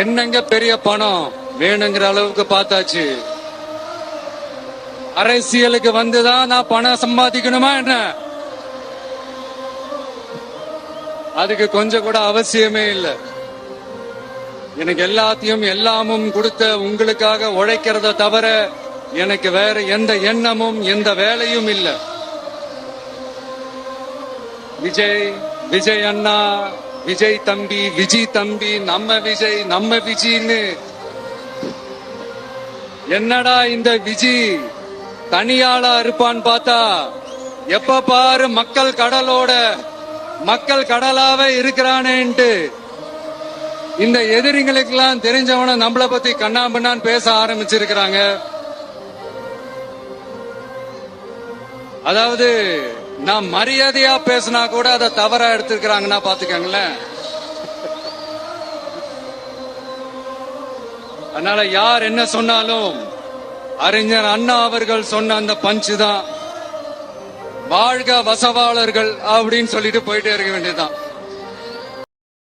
என்னங்க பெரிய பணம் வேணுங்கிற அளவுக்கு பார்த்தாச்சு. அரசியலுக்கு வந்துதான் நான் பணம் சம்பாதிக்கணுமா என்ன? அதுக்கு கொஞ்சம் கூட அவசியமே இல்லை. எனக்கு எல்லாத்தையும் எல்லாமும் கொடுத்த உங்களுக்காக உழைக்கிறத தவிர எனக்கு வேற எந்த எண்ணமும் எந்த வேலையும் இல்லை. விஜய் அண்ணா, விஜய் தம்பி, விஜய் தம்பி, நம்ம விஜய் நம்ம விஜய்னு என்னடா இந்த விஜய் தனியாளா இருப்பான்னு பார்த்தா எப்ப பாரு மக்கள் கடலாவே இருக்கிறானேன்ட்டு இந்த எதிரிகளுக்கெல்லாம் தெரிஞ்சவன நம்மளை பத்தி கண்ணாபின்னான்னு பேச ஆரம்பிச்சிருக்கிறாங்க. அதாவது நான் மரியாதையா பேசினா கூட அதை தவறா எடுத்துக்கிறாங்கன்னா பாத்துக்கங்களேன். அதனால யார் என்ன சொன்னாலும் அறிஞர் அண்ணா அவர்கள் சொன்ன அந்த பஞ்சு தான், வாழ்க வசவாளர்கள் அப்படின்னு சொல்லிட்டு போயிட்டே இருக்க வேண்டியதுதான்.